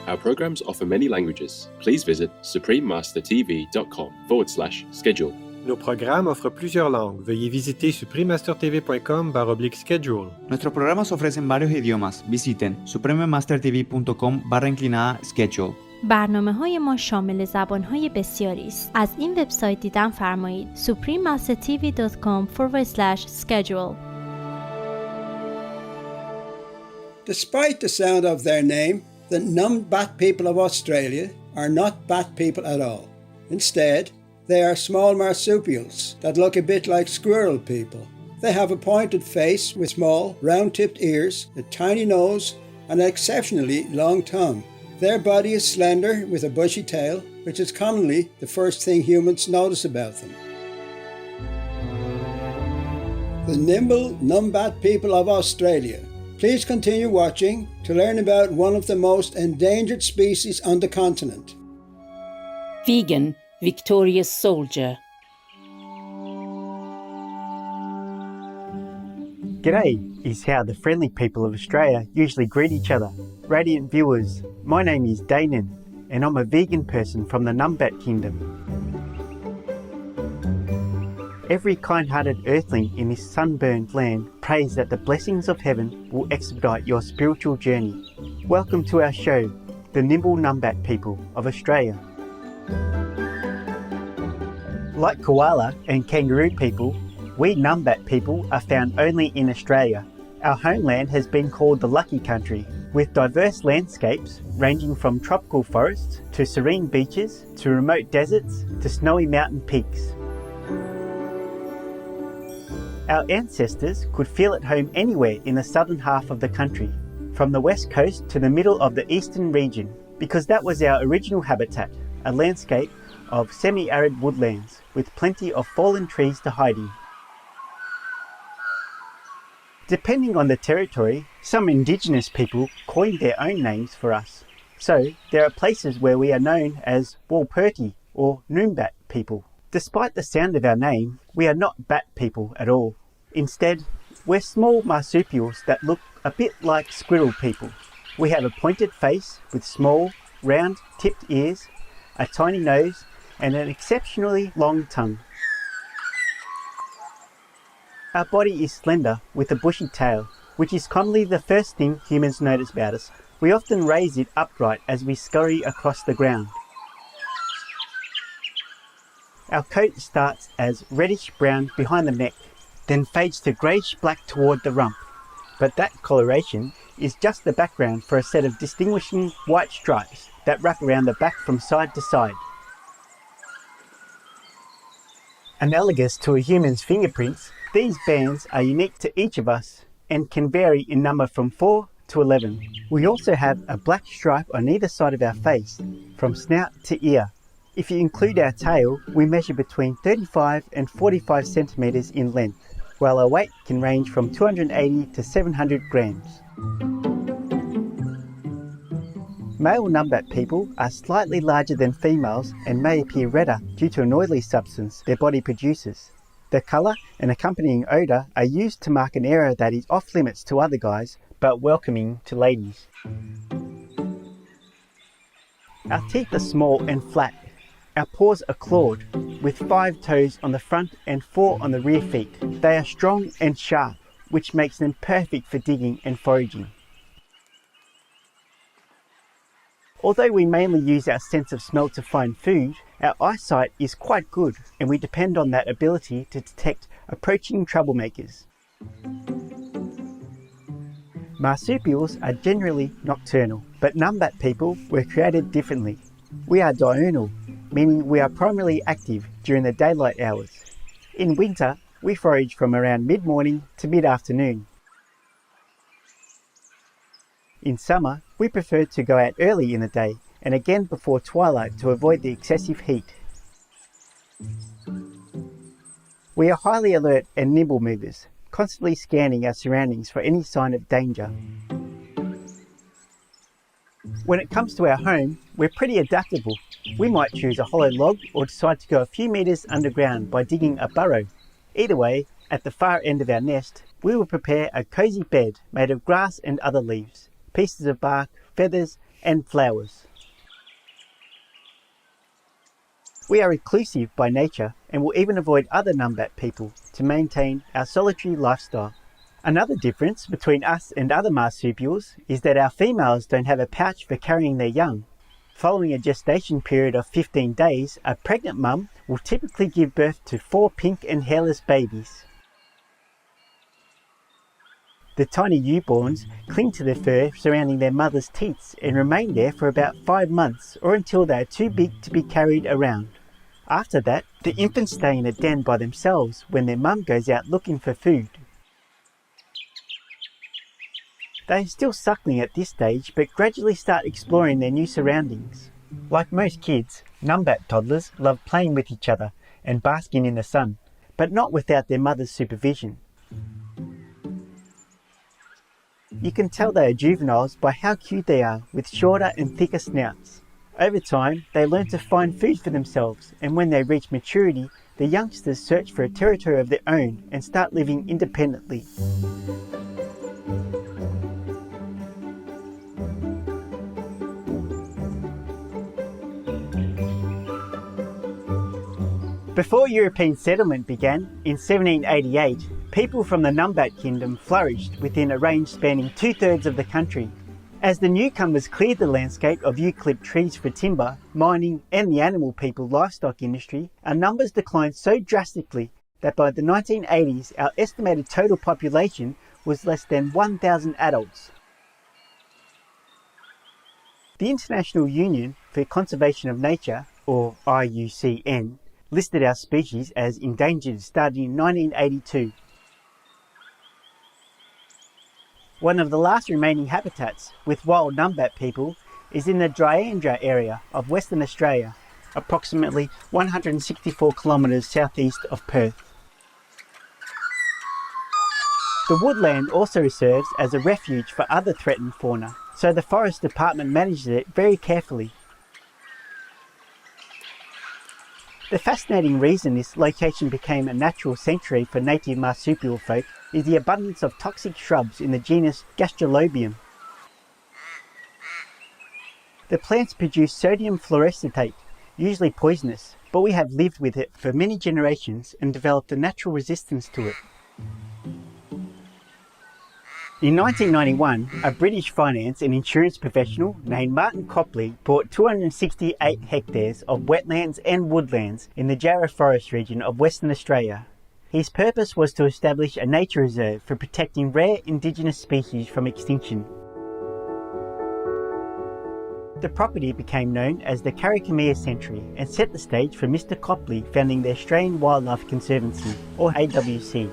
Our programs offer many languages. Please visit suprememastertv.com/schedule. Nos programas offrent plusieurs langues. Veuillez visiter suprememastertv.com/schedule. Nuestros programas ofrecen varios idiomas. Visiten suprememastertv.com/schedule. برنامه‌های ما شامل زبان‌های بسیاری است. از این وبسایت دیدن فرمایید suprememastertv.com/schedule. Despite the sound of their name, the Numbat-People of Australia are not bat people at all. Instead, they are small marsupials that look a bit like squirrel people. They have a pointed face with small, round-tipped ears, a tiny nose, and an exceptionally long tongue. Their body is slender with a bushy tail, which is commonly the first thing humans notice about them. The Nimble Numbat-People of Australia. Please continue watching to learn about one of the most endangered species on the continent. Vegan, victorious soldier. G'day is how the friendly people of Australia usually greet each other. Radiant viewers, my name is Danon and I'm a vegan person from the Numbat Kingdom. Every kind-hearted earthling in this sunburned land prays that the blessings of heaven will expedite your spiritual journey. Welcome to our show, the Nimble Numbat People of Australia. Like koala and kangaroo people, we Numbat people are found only in Australia. Our homeland has been called the Lucky Country, with diverse landscapes ranging from tropical forests to serene beaches to remote deserts to snowy mountain peaks. Our ancestors could feel at home anywhere in the southern half of the country, from the west coast to the middle of the eastern region, because that was our original habitat, a landscape of semi-arid woodlands with plenty of fallen trees to hide in. Depending on the territory, some indigenous people coined their own names for us. So there are places where we are known as Walpurti or Numbat people. Despite the sound of our name, we are not bat people at all. Instead, we're small marsupials that look a bit like squirrel people. We have a pointed face with small, round, tipped ears, a tiny nose, and an exceptionally long tongue. Our body is slender with a bushy tail, which is commonly the first thing humans notice about us. We often raise it upright as we scurry across the ground. Our coat starts as reddish-brown behind the neck, then fades to greyish-black toward the rump. But that coloration is just the background for a set of distinguishing white stripes that wrap around the back from side to side. Analogous to a human's fingerprints, these bands are unique to each of us and can vary in number from 4 to 11. We also have a black stripe on either side of our face, from snout to ear. If you include our tail, we measure between 35 and 45 centimetres in length, while our weight can range from 280 to 700 grams. Male Numbat people are slightly larger than females and may appear redder due to an oily substance their body produces. The colour and accompanying odour are used to mark an area that is off limits to other guys but welcoming to ladies. Our teeth are small and flat. Our paws are clawed, with 5 toes on the front and 4 on the rear feet. They are strong and sharp, which makes them perfect for digging and foraging. Although we mainly use our sense of smell to find food, our eyesight is quite good and we depend on that ability to detect approaching troublemakers. Marsupials are generally nocturnal, but Numbat people were created differently. We are diurnal, meaning we are primarily active during the daylight hours. In winter, we forage from around mid-morning to mid-afternoon. In summer, we prefer to go out early in the day and again before twilight to avoid the excessive heat. We are highly alert and nimble movers, constantly scanning our surroundings for any sign of danger. When it comes to our home, we're pretty adaptable. We might choose a hollow log or decide to go a few metres underground by digging a burrow. Either way, at the far end of our nest, we will prepare a cosy bed made of grass and other leaves, pieces of bark, feathers and flowers. We are reclusive by nature and will even avoid other Numbat people to maintain our solitary lifestyle. Another difference between us and other marsupials is that our females don't have a pouch for carrying their young. Following a gestation period of 15 days, a pregnant mum will typically give birth to 4 pink and hairless babies. The tiny newborns cling to the fur surrounding their mother's teats and remain there for about 5 months or until they are too big to be carried around. After that, the infants stay in a den by themselves when their mum goes out looking for food. They are still suckling at this stage but gradually start exploring their new surroundings. Like most kids, Numbat toddlers love playing with each other and basking in the sun, but not without their mother's supervision. You can tell they are juveniles by how cute they are with shorter and thicker snouts. Over time, they learn to find food for themselves, and when they reach maturity, the youngsters search for a territory of their own and start living independently. Before European settlement began, in 1788, people from the Numbat kingdom flourished within a range spanning 2/3 of the country. As the newcomers cleared the landscape of eucalypt trees for timber, mining and the animal people livestock industry, our numbers declined so drastically that by the 1980s our estimated total population was less than 1,000 adults. The International Union for Conservation of Nature, or IUCN, listed our species as endangered starting in 1982. One of the last remaining habitats with wild Numbat people is in the Dryandra area of Western Australia, approximately 164 kilometres southeast of Perth. The woodland also serves as a refuge for other threatened fauna, so the Forest Department manages it very carefully. The fascinating reason this location became a natural sanctuary for native marsupial folk is the abundance of toxic shrubs in the genus Gastrolobium. The plants produce sodium fluoracetate, usually poisonous, but we have lived with it for many generations and developed a natural resistance to it. In 1991, a British finance and insurance professional named Martin Copley bought 268 hectares of wetlands and woodlands in the Jarrah Forest region of Western Australia. His purpose was to establish a nature reserve for protecting rare indigenous species from extinction. The property became known as the Karrikamea Sanctuary and set the stage for Mr. Copley founding the Australian Wildlife Conservancy, or AWC.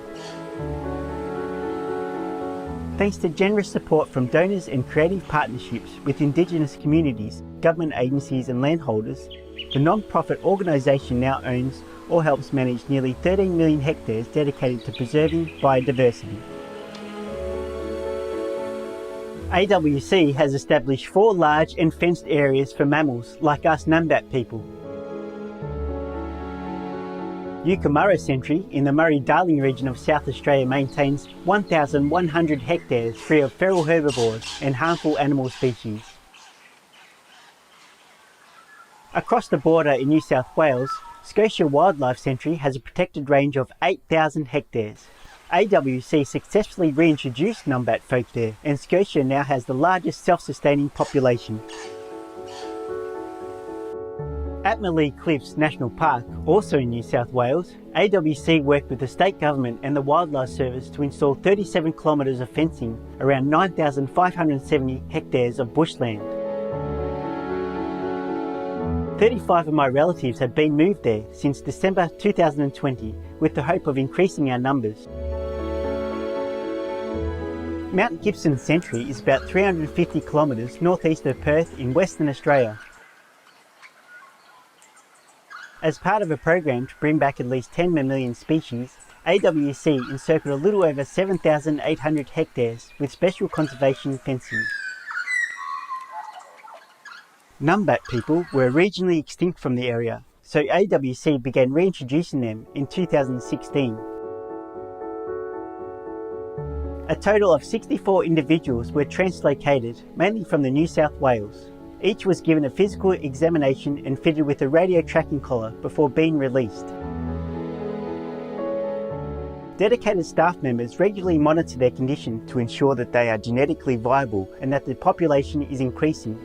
Thanks to generous support from donors and creative partnerships with Indigenous communities, government agencies and landholders, the non-profit organisation now owns or helps manage nearly 13 million hectares dedicated to preserving biodiversity. AWC has established 4 large and fenced areas for mammals like us Numbat people. Yukamurra Sanctuary in the Murray-Darling region of South Australia maintains 1,100 hectares free of feral herbivores and harmful animal species. Across the border in New South Wales, Scotia Wildlife Sanctuary has a protected range of 8,000 hectares. AWC successfully reintroduced Numbat folk there, and Scotia now has the largest self-sustaining population. At Malee Cliffs National Park, also in New South Wales, AWC worked with the state government and the Wildlife Service to install 37 kilometres of fencing around 9,570 hectares of bushland. 35 of my relatives have been moved there since December 2020 with the hope of increasing our numbers. Mount Gibson Sanctuary is about 350 kilometres northeast of Perth in Western Australia. As part of a program to bring back at least 10 mammalian species, AWC encircled a little over 7,800 hectares with special conservation fencing. Numbat people were regionally extinct from the area, so AWC began reintroducing them in 2016. A total of 64 individuals were translocated, mainly from the New South Wales. Each was given a physical examination and fitted with a radio tracking collar before being released. Dedicated staff members regularly monitor their condition to ensure that they are genetically viable and that the population is increasing.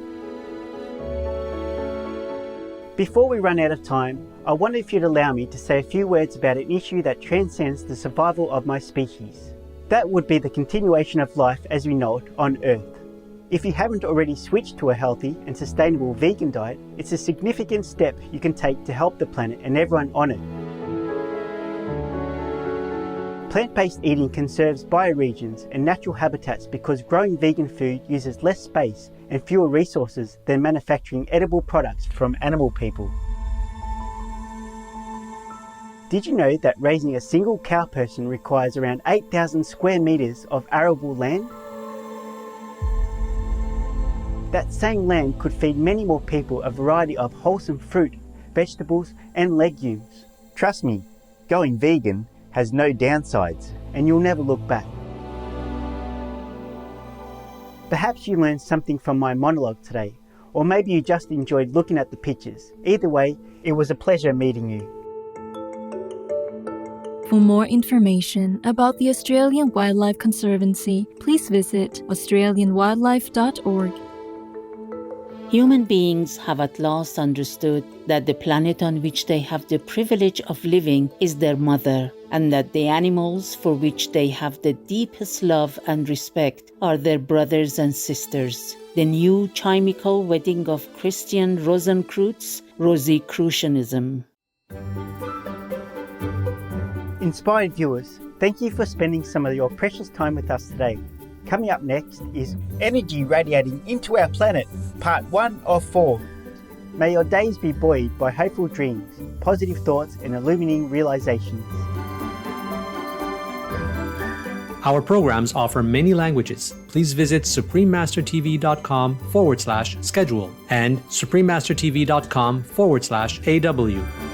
Before we run out of time, I wonder if you'd allow me to say a few words about an issue that transcends the survival of my species. That would be the continuation of life as we know it on Earth. If you haven't already switched to a healthy and sustainable vegan diet, it's a significant step you can take to help the planet and everyone on it. Plant-based eating conserves bioregions and natural habitats because growing vegan food uses less space and fewer resources than manufacturing edible products from animal people. Did you know that raising a single cow person requires around 8,000 square metres of arable land? That same land could feed many more people a variety of wholesome fruit, vegetables and legumes. Trust me, going vegan has no downsides and you'll never look back. Perhaps you learned something from my monologue today, or maybe you just enjoyed looking at the pictures. Either way, it was a pleasure meeting you. For more information about the Australian Wildlife Conservancy, please visit australianwildlife.org. Human beings have at last understood that the planet on which they have the privilege of living is their mother, and that the animals for which they have the deepest love and respect are their brothers and sisters. The new chimical wedding of Christian Rosenkreuz, Rosicrucianism. Inspired viewers, thank you for spending some of your precious time with us today. Coming up next is Energy Radiating into Our Planet, Part 1 of 4. May your days be buoyed by hopeful dreams, positive thoughts and illuminating realizations. Our programs offer many languages. Please visit suprememastertv.com/schedule and suprememastertv.com/AW.